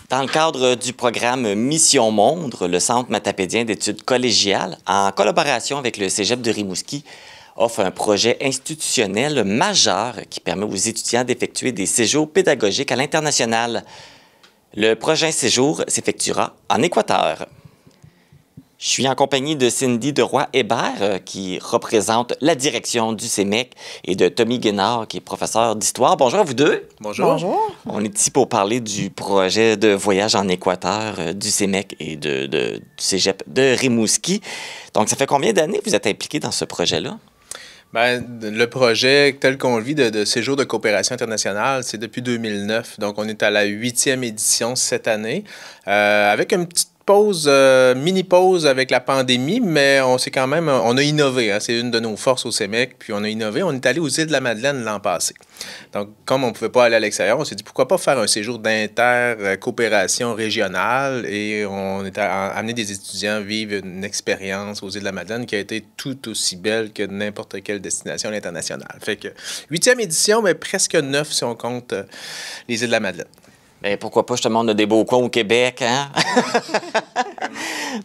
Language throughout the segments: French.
Dans le cadre du programme Mission Monde, le Centre matapédien d'études collégiales, en collaboration avec le Cégep de Rimouski, offre un projet institutionnel majeur qui permet aux étudiants d'effectuer des séjours pédagogiques à l'international. Le prochain séjour s'effectuera en Équateur. Je suis en compagnie de Cindy Deroy-Hébert, qui représente la direction du CEMEC, et de Tommy Guénard, qui est professeur d'histoire. Bonjour à vous deux. Bonjour. Bonjour. On est ici pour parler du projet de voyage en Équateur du CEMEC et du Cégep de Rimouski. Donc, ça fait combien d'années que vous êtes impliqués dans ce projet-là? Bien, le projet tel qu'on le vit de séjour de coopération internationale, c'est depuis 2009. Donc, on est à la 8e édition cette année, avec une petite pause, mini-pause avec la pandémie, mais on a innové. Hein, c'est une de nos forces au CEMEC, puis on a innové. On est allé aux Îles-de-la-Madeleine l'an passé. Donc, comme on ne pouvait pas aller à l'extérieur, on s'est dit pourquoi pas faire un séjour d'inter-coopération régionale, et on est amené des étudiants vivre une expérience aux Îles-de-la-Madeleine qui a été tout aussi belle que n'importe quelle destination à l'international. Fait que 8e édition, mais presque 9 si on compte les Îles-de-la-Madeleine. Bien, pourquoi pas, justement, on a des beaux coins au Québec, hein?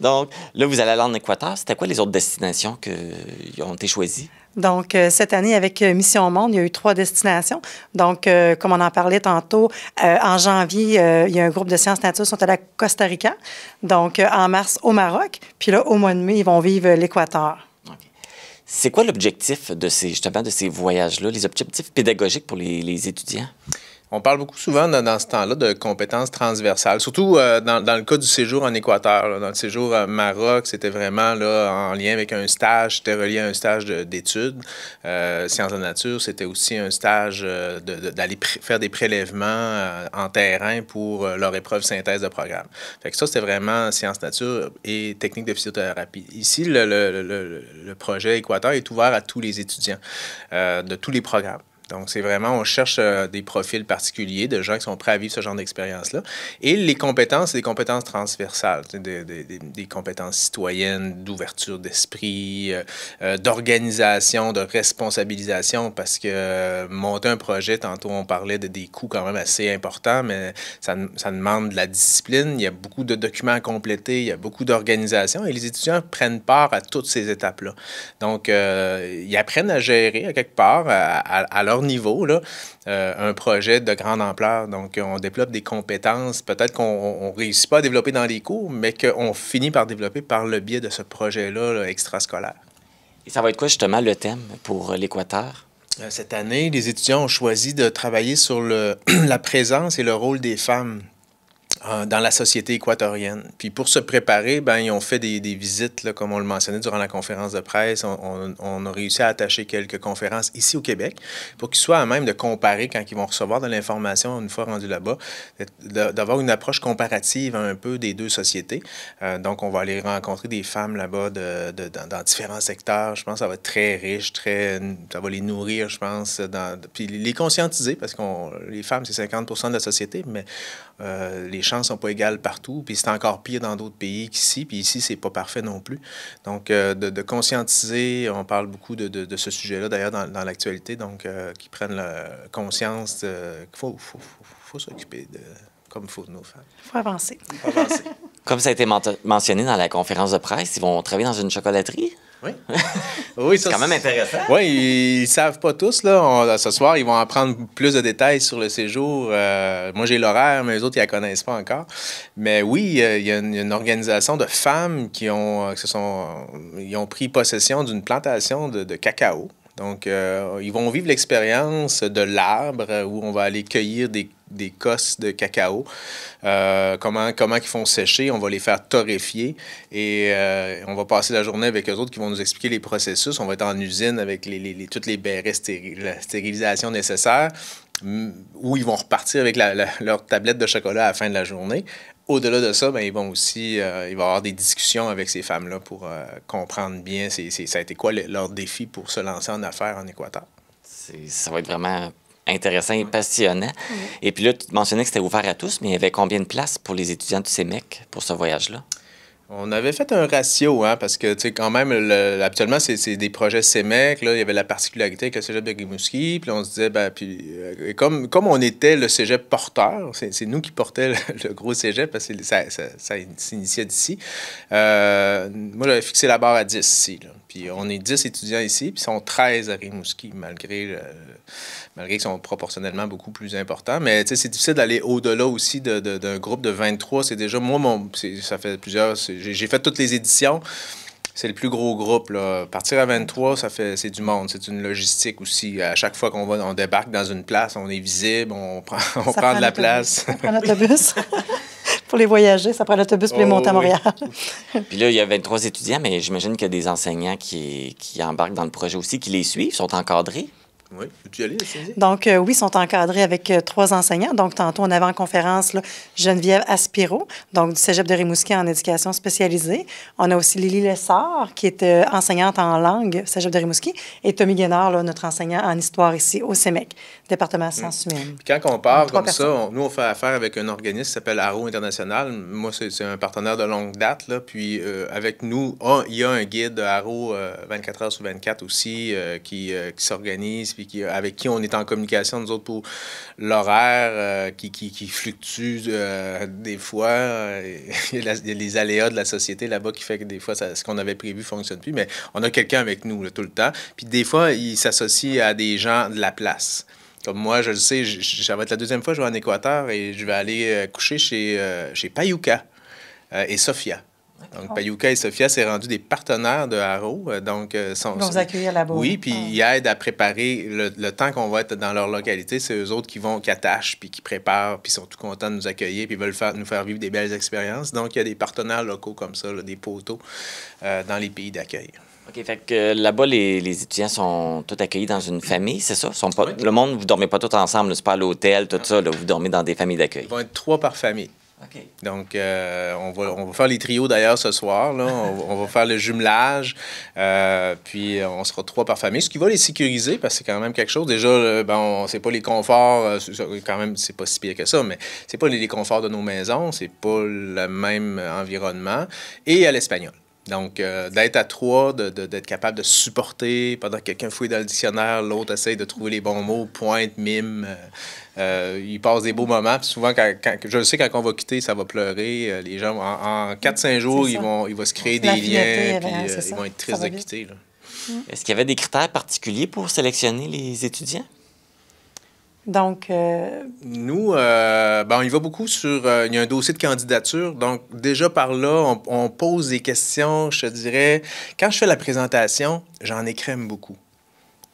Donc, là, vous allez aller en Équateur. C'était quoi les autres destinations qui ont été choisies? Donc, cette année, avec Mission Monde, il y a eu 3 destinations. Donc, comme on en parlait tantôt, en janvier, il y a un groupe de sciences nature qui sont allés à Costa Rica. Donc, en mars, au Maroc. Puis là, au mois de mai, ils vont vivre l'Équateur. Okay. C'est quoi l'objectif de ces voyages-là, les objectifs pédagogiques pour les étudiants? On parle beaucoup souvent dans ce temps-là de compétences transversales, surtout dans le cas du séjour en Équateur. Là. Dans le séjour au Maroc, c'était vraiment là, en lien avec un stage, c'était relié à un stage d'études. Sciences de nature, c'était aussi un stage d'aller faire des prélèvements en terrain pour leur épreuve synthèse de programme. Fait que ça, c'était vraiment sciences nature et techniques de physiothérapie. Ici, le projet Équateur est ouvert à tous les étudiants de tous les programmes. Donc, c'est vraiment, on cherche des profils particuliers de gens qui sont prêts à vivre ce genre d'expérience-là. Et les compétences, c'est des compétences transversales, des compétences citoyennes, d'ouverture d'esprit, d'organisation, de responsabilisation, parce que monter un projet, tantôt on parlait des coûts quand même assez importants, mais ça demande de la discipline, il y a beaucoup de documents à compléter, il y a beaucoup d'organisation, et les étudiants prennent part à toutes ces étapes-là. Donc, ils apprennent à gérer à quelque part, à leur niveau, là, un projet de grande ampleur. Donc, on développe des compétences, peut-être qu'on ne réussit pas à développer dans les cours, mais qu'on finit par développer par le biais de ce projet-là là, extrascolaire. Et ça va être quoi, justement, le thème pour l'Équateur? Cette année, les étudiants ont choisi de travailler sur la présence et le rôle des femmes dans la société équatorienne. Puis pour se préparer, ben ils ont fait des visites, là, comme on le mentionnait durant la conférence de presse. On a réussi à attacher quelques conférences ici au Québec pour qu'ils soient à même de comparer quand ils vont recevoir de l'information une fois rendus là-bas, d'avoir une approche comparative un peu des deux sociétés. Donc, on va aller rencontrer des femmes là-bas dans différents secteurs. Je pense que ça va être très riche, ça va les nourrir, je pense, puis les conscientiser, parce que les femmes, c'est 50% de la société, mais les chances ne sont pas égales partout, puis c'est encore pire dans d'autres pays qu'ici, puis ici, c'est pas parfait non plus. Donc, de conscientiser, on parle beaucoup de ce sujet-là, d'ailleurs, dans l'actualité, donc, qui prennent conscience qu'il faut s'occuper comme il faut de nos femmes. Il faut avancer. Il faut avancer. Comme ça a été mentionné dans la conférence de presse, ils vont travailler dans une chocolaterie? Oui. Oui, c'est quand même intéressant. Oui, ils ne savent pas tous. Là. Ce soir, ils vont apprendre plus de détails sur le séjour. Moi, j'ai l'horaire, mais les autres, ils ne la connaissent pas encore. Mais oui, il y a une organisation de femmes qui ont pris possession d'une plantation de cacao. Donc, ils vont vivre l'expérience de l'arbre où on va aller cueillir des cosses de cacao. Comment ils font sécher, on va les faire torréfier et on va passer la journée avec eux autres qui vont nous expliquer les processus. On va être en usine avec toutes les bérets la stérilisation nécessaire, où ils vont repartir avec leur tablette de chocolat à la fin de la journée. Au-delà de ça, ben, il va y avoir des discussions avec ces femmes-là pour comprendre bien ça a été quoi leur défi pour se lancer en affaires en Équateur. Ça va être vraiment intéressant et passionnant. Et puis là, tu mentionnais que c'était ouvert à tous, mais il y avait combien de places pour les étudiants du CEMEC pour ce voyage-là? On avait fait un ratio, hein, parce que, tu sais, quand même, habituellement, c'est des projets CEMEC. Là, il y avait la particularité avec le cégep de Rimouski. Puis on se disait, ben, puis, comme on était le cégep porteur, c'est nous qui portait le gros cégep, parce que ça s'initiait d'ici. Moi, j'avais fixé la barre à 10 ici. Là. Puis on est 10 étudiants ici, puis ils sont 13 à Rimouski, malgré qu'ils sont proportionnellement beaucoup plus importants. Mais c'est difficile d'aller au-delà aussi d'un groupe de 23. C'est déjà, moi, ça fait plusieurs... J'ai fait toutes les éditions. C'est le plus gros groupe, là. Partir à 23, c'est du monde. C'est une logistique aussi. À chaque fois on débarque dans une place, on est visible, on prend de la place. Ça prend l'autobus. Pour les voyager, ça prend l'autobus pour les monter à Montréal. Puis là, il y a 23 étudiants, mais j'imagine qu'il y a des enseignants qui embarquent dans le projet aussi, qui les suivent, sont encadrés. Oui, peux-tu y aller, Cindy? Donc, oui, ils sont encadrés avec 3 enseignants. Donc, tantôt, on avait en conférence là, Geneviève Aspiro, donc du cégep de Rimouski en éducation spécialisée. On a aussi Lily Lessard, qui est enseignante en langue, cégep de Rimouski, et Tommy Guénard, là, notre enseignant en histoire ici au CEMEC, département de sciences humaines. Puis quand on part comme ça, nous, on fait affaire avec un organisme qui s'appelle Arrow International. Moi, c'est un partenaire de longue date, là. Puis avec nous, il y a un guide de Arrow 24 heures sur 24 aussi qui s'organise, puis avec qui on est en communication, nous autres, pour l'horaire qui fluctue des fois. Il y a les aléas de la société là-bas qui fait que des fois, ce qu'on avait prévu ne fonctionne plus. Mais on a quelqu'un avec nous là, tout le temps. Puis des fois, il s'associe à des gens de la place. Comme moi, je le sais, ça va être la deuxième fois que je vais en Équateur et je vais aller coucher chez Payuca et Sophia. Donc, Payuca et Sophia, c'est rendu des partenaires de Arrow. Donc, ils vont vous accueillir là-bas. Oui, puis ils aident à préparer le temps qu'on va être dans leur localité. C'est eux autres qui attachent, puis qui préparent, puis sont tout contents de nous accueillir, puis veulent nous faire vivre des belles expériences. Donc, il y a des partenaires locaux comme ça, là, des poteaux, dans les pays d'accueil. OK, fait que là-bas, les étudiants sont tous accueillis dans une famille, c'est ça? Oui. Le monde, vous ne dormez pas tous ensemble, c'est pas à l'hôtel, tout ça, là, vous dormez dans des familles d'accueil. Ils vont être 3 par famille. Okay. Donc, on va faire les trios d'ailleurs ce soir. Là. On va faire le jumelage. Puis, on sera 3 par famille, ce qui va les sécuriser parce que c'est quand même quelque chose. Déjà, c'est pas les conforts, quand même, c'est pas si pire que ça, mais c'est pas les conforts de nos maisons, c'est pas le même environnement. Et à l'espagnol. Donc, d'être à 3, d'être capable de supporter pendant que quelqu'un fouille dans le dictionnaire, l'autre essaye de trouver les bons mots, pointe, mime. Il passe des beaux moments. Puis souvent, je le sais, quand on va quitter, ça va pleurer. Les gens, en 4-5 jours, il va se créer des liens, puis ils vont être tristes de quitter. Là. Est-ce qu'il y avait des critères particuliers pour sélectionner les étudiants? Donc, nous, on y va beaucoup sur... il y a un dossier de candidature. Donc, déjà par là, on pose des questions, je te dirais. Quand je fais la présentation, j'en écrème beaucoup.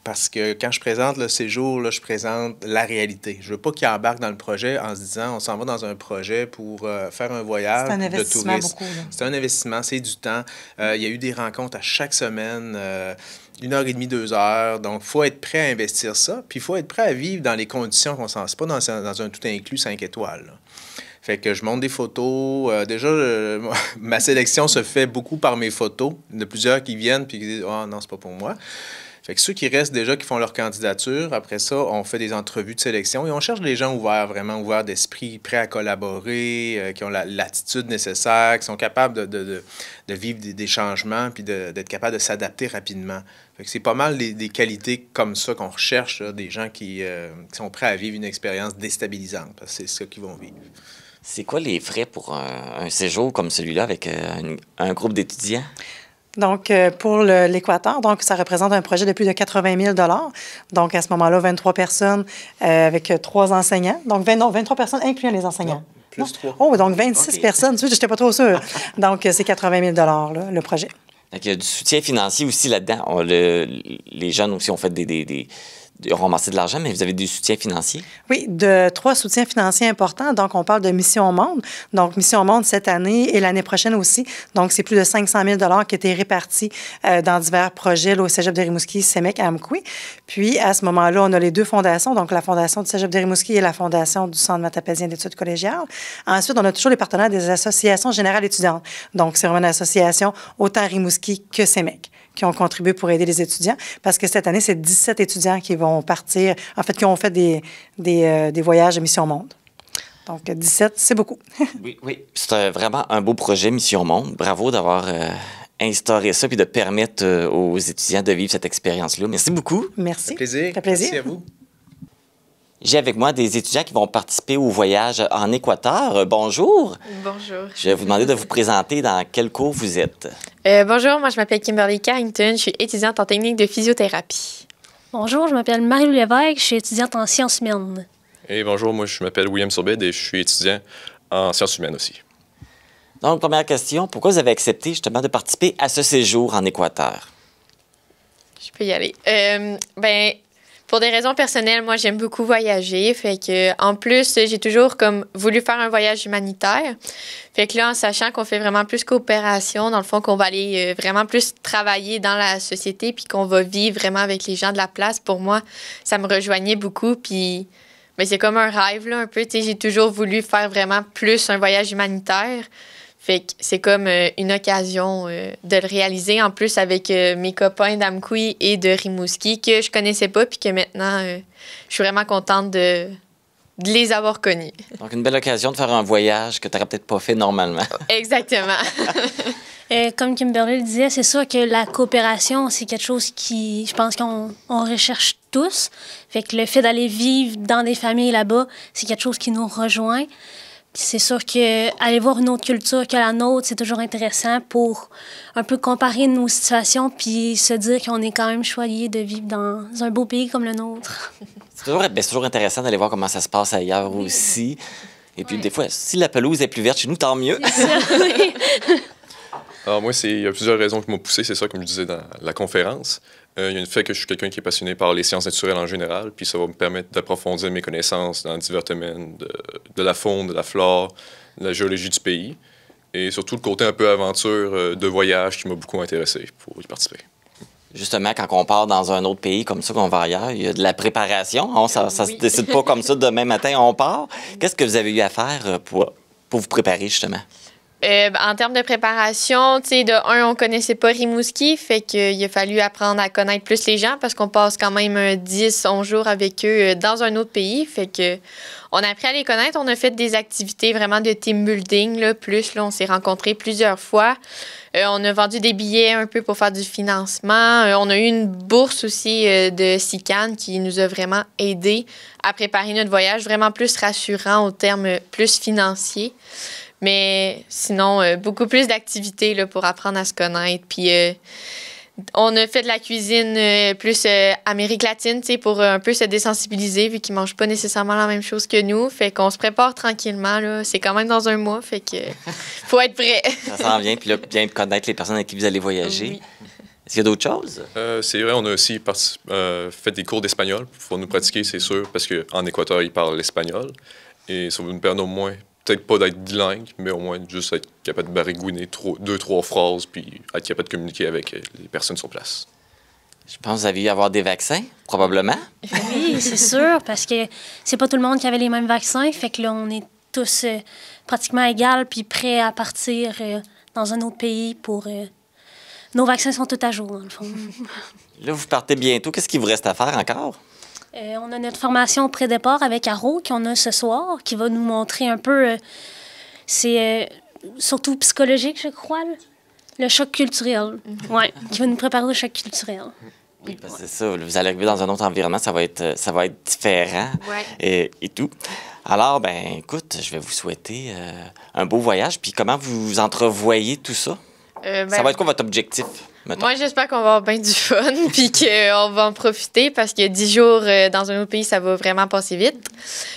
Parce que quand je présente le séjour, là, je présente la réalité. Je veux pas qu'ils embarquent dans le projet en se disant on s'en va dans un projet pour faire un voyage de tourisme. C'est un investissement, c'est du temps. Il y a eu des rencontres à chaque semaine, 1h30, 2 heures. Donc, il faut être prêt à investir ça. Puis, il faut être prêt à vivre dans les conditions qu'on s'en... C'est pas dans un tout inclus 5 étoiles. Là. Fait que je monte des photos. Déjà, ma sélection se fait beaucoup par mes photos. Il y en a plusieurs qui viennent puis qui disent « Ah non, c'est pas pour moi ». Fait que ceux qui restent déjà, qui font leur candidature, après ça, on fait des entrevues de sélection et on cherche des gens ouverts, vraiment ouverts d'esprit, prêts à collaborer, qui ont l'attitude nécessaire, qui sont capables de vivre des changements puis d'être capables de s'adapter rapidement. Fait que c'est pas mal des qualités comme ça qu'on recherche, là, des gens qui sont prêts à vivre une expérience déstabilisante, parce que c'est ça qu'ils vont vivre. C'est quoi les frais pour un séjour comme celui-là avec un groupe d'étudiants? Donc, pour l'Équateur, donc ça représente un projet de plus de 80 000 $. Donc, à ce moment-là, 23 personnes avec 3 enseignants. Donc, 23 personnes incluant les enseignants. Non, plus 3. Oh, donc 26 personnes. Tu sais, je n'étais pas trop sûre. Donc, c'est 80 000 $, là, le projet. Donc, il y a du soutien financier aussi là-dedans. Les jeunes aussi ont fait ont ramassé de l'argent, mais vous avez du soutien financier? Oui, 3 soutiens financiers importants. Donc, on parle de Mission Monde. Donc, Mission Monde cette année et l'année prochaine aussi. Donc, c'est plus de 500 000 $ qui étaient répartis dans divers projets là, au cégep de Rimouski, CEMEC, Amqui. Puis, à ce moment-là, on a les 2 fondations, donc la Fondation du cégep de Rimouski et la Fondation du Centre matapédien d'études collégiales. Ensuite, on a toujours les partenaires des associations générales étudiantes. Donc, c'est vraiment une association autant Rimouski que CEMEC qui ont contribué pour aider les étudiants, parce que cette année, c'est 17 étudiants qui vont partir, en fait, qui ont fait des voyages de Mission Monde. Donc, 17, c'est beaucoup. Oui, oui. C'est vraiment un beau projet Mission Monde. Bravo d'avoir instauré ça puis de permettre aux étudiants de vivre cette expérience-là. Merci beaucoup. Merci. Ça fait plaisir. Ça fait plaisir. Merci à vous. J'ai avec moi des étudiants qui vont participer au voyage en Équateur. Bonjour. Bonjour. Je vais vous demander de vous présenter dans quel cours vous êtes. Bonjour, moi je m'appelle Kimberly Carrington, je suis étudiante en technique de physiothérapie. Bonjour, je m'appelle Marie-Lou Lévesque, je suis étudiante en sciences humaines. Et bonjour, moi je m'appelle William Sourbide et je suis étudiant en sciences humaines aussi. Donc, première question, pourquoi vous avez accepté justement de participer à ce séjour en Équateur? Je peux y aller. Pour des raisons personnelles, moi j'aime beaucoup voyager, fait que en plus j'ai toujours comme voulu faire un voyage humanitaire. Fait que là, en sachant qu'on fait vraiment plus coopération, dans le fond qu'on va aller vraiment plus travailler dans la société puis qu'on va vivre vraiment avec les gens de la place, pour moi, ça me rejoignait beaucoup puis c'est comme un rêve là un peu, tu sais, j'ai toujours voulu faire vraiment plus un voyage humanitaire. Fait que c'est comme une occasion de le réaliser, en plus avec mes copains d'Amqui et de Rimouski que je connaissais pas, puis que maintenant, je suis vraiment contente de les avoir connus. Donc, une belle occasion de faire un voyage que tu n'aurais peut-être pas fait normalement. Exactement. Comme Kimberly le disait, c'est sûr que la coopération, c'est quelque chose qui, je pense qu'on recherche tous. Fait que le fait d'aller vivre dans des familles là-bas, c'est quelque chose qui nous rejoint. Puis c'est sûr qu'aller voir une autre culture que la nôtre, c'est toujours intéressant pour un peu comparer nos situations puis se dire qu'on est quand même choyé de vivre dans un beau pays comme le nôtre. C'est toujours intéressant d'aller voir comment ça se passe ailleurs aussi. Et puis, des fois, si la pelouse est plus verte chez nous, tant mieux. C'est ça, oui. Alors moi, il y a plusieurs raisons qui m'ont poussé, c'est ça, comme je disais dans la conférence. Il y a le fait que je suis quelqu'un qui est passionné par les sciences naturelles en général, puis ça va me permettre d'approfondir mes connaissances dans divers domaines de la faune, de la flore, de la géologie du pays, et surtout le côté un peu aventure de voyage qui m'a beaucoup intéressé pour y participer. Justement, quand on part dans un autre pays comme ça, qu'on va ailleurs, il y a de la préparation. Ça ne se décide pas comme ça, demain matin, on part. Qu'est-ce que vous avez eu à faire pour vous préparer, justement? En termes de préparation, tu sais, de un, on connaissait pas Rimouski, fait qu'il a fallu apprendre à connaître plus les gens parce qu'on passe quand même 10-11 jours avec eux dans un autre pays. Fait que on a appris à les connaître. On a fait des activités vraiment de team building, là, plus. Là, on s'est rencontrés plusieurs fois. On a vendu des billets un peu pour faire du financement. On a eu une bourse aussi de SICAN qui nous a vraiment aidés à préparer notre voyage, vraiment plus rassurant au terme plus financier. Mais sinon, beaucoup plus d'activités là, pour apprendre à se connaître. Puis on a fait de la cuisine plus Amérique latine, pour un peu se désensibiliser, vu qu'ils ne mangent pas nécessairement la même chose que nous. Fait qu'on se prépare tranquillement. Là. C'est quand même dans un mois, fait que faut être prêt. Ça s'en vient, puis là, bien connaître les personnes avec qui vous allez voyager. Oui. Est-ce qu'il y a d'autres choses? C'est vrai, on a aussi fait des cours d'espagnol pour nous pratiquer, c'est sûr, parce qu'en Équateur, ils parlent l'espagnol. Et ça va nous permettre au moins, peut-être pas d'être bilingue, mais au moins juste être capable de baragouiner 2-3 phrases puis être capable de communiquer avec les personnes sur place. Je pense que vous avez eu à avoir des vaccins, probablement. Oui, c'est sûr, parce que c'est pas tout le monde qui avait les mêmes vaccins. Fait que là, on est tous pratiquement égales puis prêts à partir dans un autre pays pour... nos vaccins sont tous à jour, dans le fond. Là, vous partez bientôt. Qu'est-ce qu'il vous reste à faire encore? On a notre formation pré-départ avec Arro qu'on a ce soir, qui va nous montrer un peu... c'est surtout psychologique, je crois, là. Le choc culturel. Oui, qui va nous préparer au choc culturel. Oui, parce que c'est ça. Vous allez arriver dans un autre environnement, ça va être différent et tout. Alors, ben écoute, je vais vous souhaiter un beau voyage. Puis comment vous entrevoyez tout ça? Ça va être quoi votre objectif? Mettons? Moi, j'espère qu'on va avoir bien du fun puis qu'on va en profiter parce que 10 jours dans un autre pays, ça va vraiment passer vite.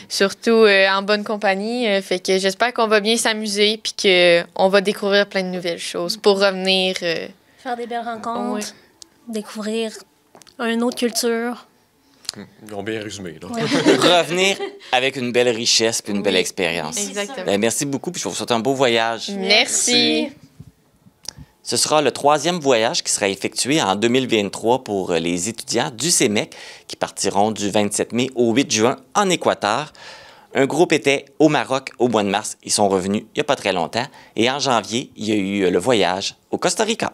Surtout en bonne compagnie. Fait que j'espère qu'on va bien s'amuser puis qu'on va découvrir plein de nouvelles choses pour revenir... Faire des belles rencontres, découvrir une autre culture. Ils ont bien résumé, là. Ouais. Revenir avec une belle richesse puis une belle expérience. Exactement. Ben, merci beaucoup puis je vous souhaite un beau voyage. Merci. Ce sera le 3e voyage qui sera effectué en 2023 pour les étudiants du CEMEC qui partiront du 27 mai au 8 juin en Équateur. Un groupe était au Maroc au mois de mars. Ils sont revenus il n'y a pas très longtemps. Et en janvier, il y a eu le voyage au Costa Rica.